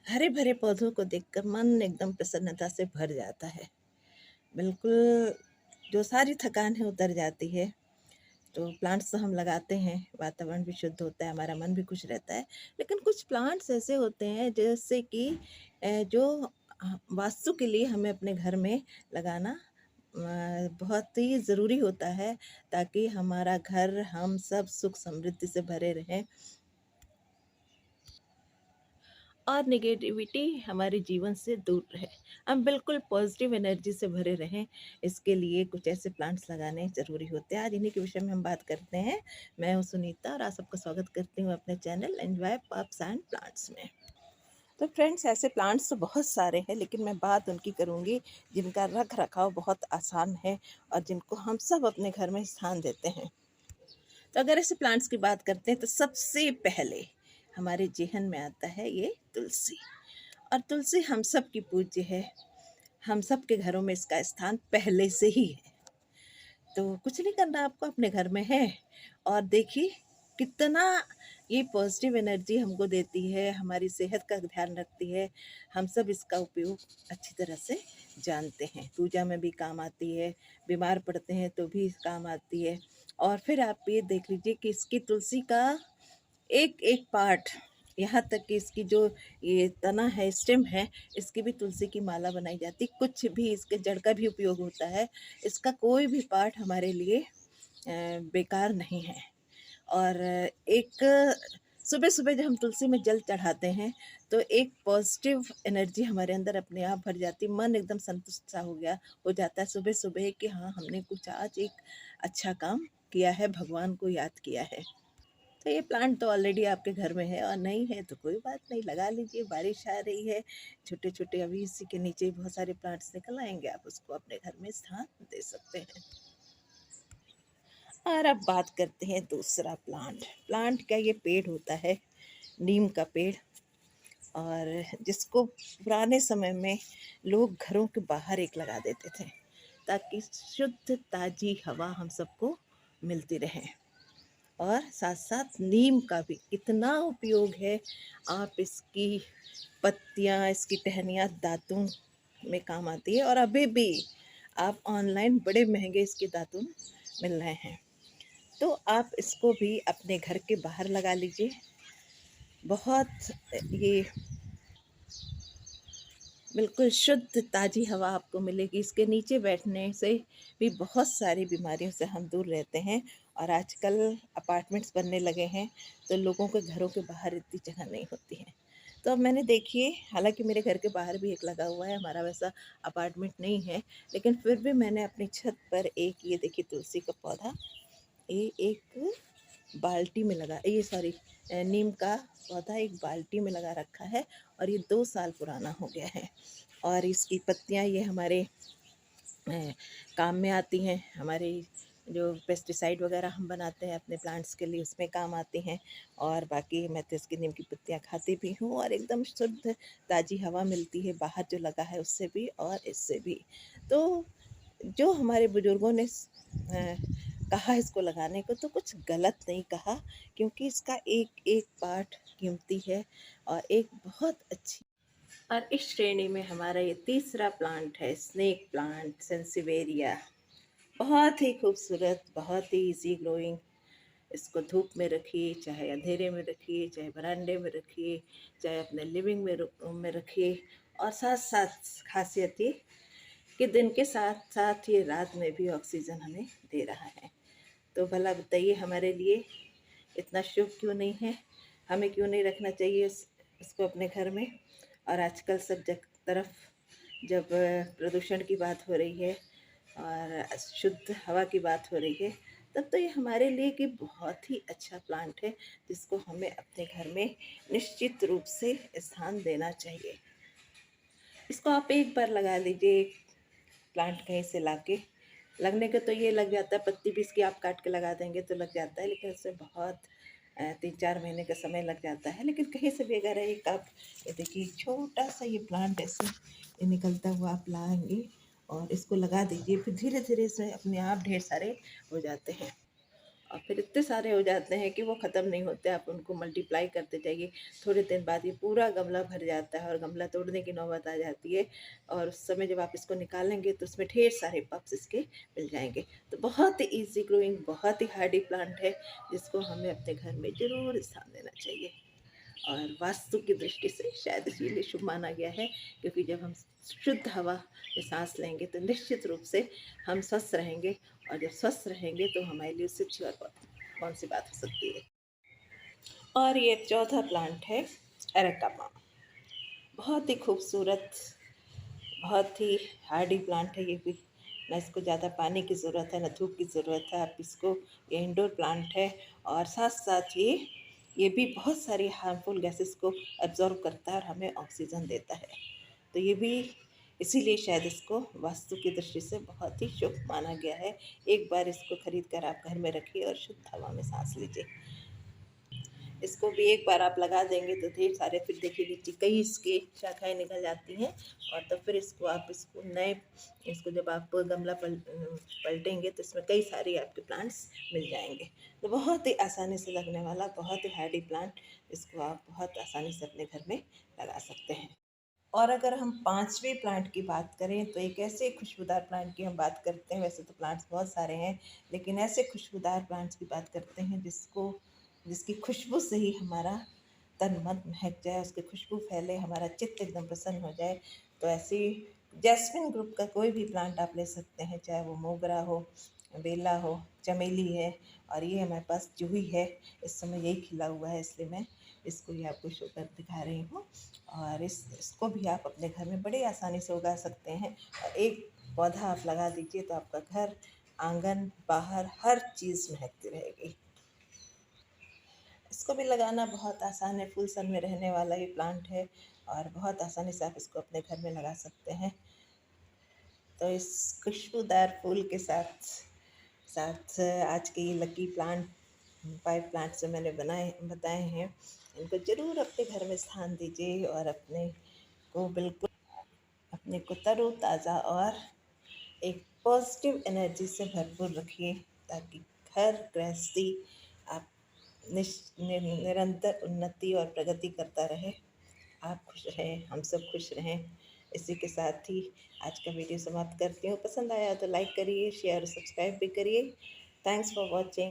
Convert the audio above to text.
हरे भरे पौधों को देखकर मन एकदम प्रसन्नता से भर जाता है। बिल्कुल जो सारी थकान है उतर जाती है। तो प्लांट्स तो हम लगाते हैं, वातावरण भी शुद्ध होता है, हमारा मन भी खुश रहता है। लेकिन कुछ प्लांट्स ऐसे होते हैं जैसे कि जो वास्तु के लिए हमें अपने घर में लगाना बहुत ही ज़रूरी होता है, ताकि हमारा घर हम सब सुख समृद्धि से भरे रहें और नेगेटिविटी हमारे जीवन से दूर रहे। हम बिल्कुल पॉजिटिव एनर्जी से भरे रहें, इसके लिए कुछ ऐसे प्लांट्स लगाने ज़रूरी होते हैं। आज इन्हीं के विषय में हम बात करते हैं। मैं हूँ सुनीता और आप सबका स्वागत करती हूँ अपने channel enjoy pops and plants में। तो फ्रेंड्स, ऐसे प्लांट्स तो बहुत सारे हैं, लेकिन मैं बात उनकी करूँगी जिनका रख रखाव बहुत आसान है और जिनको हम सब अपने घर में स्थान देते हैं। तो अगर ऐसे प्लांट्स की बात करते हैं तो सबसे पहले हमारे जेहन में आता है ये तुलसी। और तुलसी हम सब की पूज्य है, हम सब के घरों में इसका स्थान पहले से ही है। तो कुछ नहीं करना आपको, अपने घर में है और देखिए कितना ये पॉजिटिव एनर्जी हमको देती है, हमारी सेहत का ध्यान रखती है। हम सब इसका उपयोग अच्छी तरह से जानते हैं, पूजा में भी काम आती है, बीमार पड़ते हैं तो भी काम आती है। और फिर आप ये देख लीजिए कि इसकी तुलसी का एक एक पार्ट, यहाँ तक कि इसकी जो ये तना है, स्टेम है, इसकी भी तुलसी की माला बनाई जाती। कुछ भी इसके जड़ का भी उपयोग होता है। इसका कोई भी पार्ट हमारे लिए बेकार नहीं है। और एक सुबह सुबह जब हम तुलसी में जल चढ़ाते हैं तो एक पॉजिटिव एनर्जी हमारे अंदर अपने आप भर जाती, मन एकदम संतुष्ट सा हो जाता है सुबह सुबह कि हाँ, हमने कुछ आज एक अच्छा काम किया है, भगवान को याद किया है। तो ये प्लांट तो ऑलरेडी आपके घर में है और नहीं है तो कोई बात नहीं, लगा लीजिए। बारिश आ रही है, छोटे छोटे अभी इसी के नीचे ही बहुत सारे प्लांट्स निकल आएंगे, आप उसको अपने घर में स्थान दे सकते हैं। और अब बात करते हैं दूसरा प्लांट। प्लांट क्या, ये पेड़ होता है, नीम का पेड़। और जिसको पुराने समय में लोग घरों के बाहर एक लगा देते थे, ताकि शुद्ध ताज़ी हवा हम सबको मिलती रहे। और साथ साथ नीम का भी इतना उपयोग है, आप इसकी पत्तियाँ, इसकी टहनियाँ दातुन में काम आती है। और अभी भी आप ऑनलाइन बड़े महंगे इसके दातुन मिल रहे हैं, तो आप इसको भी अपने घर के बाहर लगा लीजिए। बहुत ये बिल्कुल शुद्ध ताज़ी हवा आपको मिलेगी। इसके नीचे बैठने से भी बहुत सारी बीमारियों से हम दूर रहते हैं। और आजकल अपार्टमेंट्स बनने लगे हैं, तो लोगों के घरों के बाहर इतनी जगह नहीं होती है। तो अब मैंने देखिए, हालांकि मेरे घर के बाहर भी एक लगा हुआ है, हमारा वैसा अपार्टमेंट नहीं है, लेकिन फिर भी मैंने अपनी छत पर एक, ये देखिए तुलसी का पौधा, ये एक बाल्टी में लगा, ये सॉरी, नीम का पौधा एक बाल्टी में लगा रखा है और ये 2 साल पुराना हो गया है। और इसकी पत्तियां ये हमारे काम में आती हैं, हमारे जो पेस्टिसाइड वगैरह हम बनाते हैं अपने प्लांट्स के लिए, उसमें काम आती हैं। और बाकी मैं तो इसकी नीम की पत्तियां खाती भी हूँ और एकदम शुद्ध ताज़ी हवा मिलती है, बाहर जो लगा है उससे भी और इससे भी। तो जो हमारे बुजुर्गों ने कहा इसको लगाने को, तो कुछ गलत नहीं कहा, क्योंकि इसका एक एक पार्ट कीमती है। और एक बहुत अच्छी, और इस श्रेणी में हमारा ये तीसरा प्लांट है, स्नेक प्लांट, सेंसिवेरिया। बहुत ही खूबसूरत, बहुत ही इजी ग्रोइंग। इसको धूप में रखिए, चाहे अंधेरे में रखिए, चाहे बरामदे में रखिए, चाहे अपने लिविंग में रूम में रखिए। और साथ साथ खासियत ये कि दिन के साथ साथ ये रात में भी ऑक्सीजन हमें दे रहा है। तो भला बताइए, हमारे लिए इतना शुभ क्यों नहीं है? हमें क्यों नहीं रखना चाहिए इसको अपने घर में? और आजकल सब तरफ जब प्रदूषण की बात हो रही है और शुद्ध हवा की बात हो रही है, तब तो ये हमारे लिए कि बहुत ही अच्छा प्लांट है, जिसको हमें अपने घर में निश्चित रूप से स्थान देना चाहिए। इसको आप एक बार लगा लीजिए, प्लांट कहीं से लाके। लगने के तो ये लग जाता है, पत्ती भी इसकी आप काट के लगा देंगे तो लग जाता है, लेकिन उसमें बहुत 3-4 महीने का समय लग जाता है। लेकिन कहीं से भी अगर एक आप, ये देखिए छोटा सा ये प्लांट ऐसे ये निकलता हुआ आप लाएंगे और इसको लगा दीजिए, फिर धीरे धीरे से अपने आप ढेर सारे हो जाते हैं। और फिर इतने सारे हो जाते हैं कि वो ख़त्म नहीं होते, आप उनको मल्टीप्लाई करते जाइए। थोड़े दिन बाद ये पूरा गमला भर जाता है और गमला तोड़ने की नौबत आ जाती है, और उस समय जब आप इसको निकालेंगे तो उसमें ढेर सारे पप्स इसके मिल जाएँगे। तो बहुत ही ईज़ी ग्रोइंग, बहुत ही हार्डी प्लांट है, जिसको हमें अपने घर में ज़रूर स्थान देना चाहिए। और वास्तु की दृष्टि से शायद इसीलिए शुभ माना गया है, क्योंकि जब हम शुद्ध हवा में सांस लेंगे तो निश्चित रूप से हम स्वस्थ रहेंगे, और जब स्वस्थ रहेंगे तो हमारे लिए उससे अच्छी और कौन सी बात हो सकती है। और ये चौथा प्लांट है एरेका पाम। बहुत ही खूबसूरत, बहुत ही हार्डी प्लांट है ये भी। ना इसको ज़्यादा पानी की ज़रूरत है, ना धूप की ज़रूरत है। आप इसको, ये इंडोर प्लांट है, और साथ साथ ये भी बहुत सारी हार्मफुल गैसेस को एब्जॉर्ब करता है और हमें ऑक्सीजन देता है। तो ये भी इसीलिए शायद इसको वास्तु की दृष्टि से बहुत ही शुभ माना गया है। एक बार इसको खरीद कर आप घर में रखिए और शुद्ध हवा में सांस लीजिए। इसको भी एक बार आप लगा देंगे तो ढेर सारे, फिर देखिए नीचे कई इसके शाखाएँ निकल जाती हैं, और तब फिर इसको नए, इसको जब आप गमला पलटेंगे तो इसमें कई सारे आपके प्लांट्स मिल जाएँगे। तो बहुत ही आसानी से लगने वाला, बहुत ही हार्डी प्लांट, इसको आप बहुत आसानी से अपने घर में लगा सकते हैं। और अगर हम 5वें प्लांट की बात करें तो एक ऐसे खुशबूदार प्लांट की हम बात करते हैं। वैसे तो प्लांट्स बहुत सारे हैं, लेकिन ऐसे खुशबूदार प्लांट्स की बात करते हैं जिसकी खुशबू से ही हमारा तन मन महक जाए, उसकी खुशबू फैले, हमारा चित्त एकदम प्रसन्न हो जाए। तो ऐसी जैस्मिन ग्रुप का कोई भी प्लांट आप ले सकते हैं, चाहे वो मोगरा हो, बेला हो, चमेली है, और ये हमारे पास जूही है। इस समय यही खिला हुआ है, इसलिए मैं इसको ही आपको शो कर दिखा रही हूँ। और इसको भी आप अपने घर में बड़ी आसानी से उगा सकते हैं, और एक पौधा आप लगा दीजिए तो आपका घर, आंगन, बाहर हर चीज़ महकती रहेगी। इसको भी लगाना बहुत आसान है, फुल सन में रहने वाला ये प्लांट है, और बहुत आसानी से आप इसको अपने घर में लगा सकते हैं। तो इस खुशबूदार फूल के साथ साथ आज के ये लकी प्लांट, 5 प्लांट्स जो मैंने बताए हैं, इनको ज़रूर अपने घर में स्थान दीजिए, और को बिल्कुल अपने को तरोताज़ा और एक पॉजिटिव एनर्जी से भरपूर रखिए, ताकि घर गृहस्थी आप निरंतर उन्नति और प्रगति करता रहे। आप खुश रहें, हम सब खुश रहें। इसी के साथ ही आज का वीडियो समाप्त करती हूँ। पसंद आया तो लाइक करिए, शेयर और सब्सक्राइब भी करिए। Thanks for watching.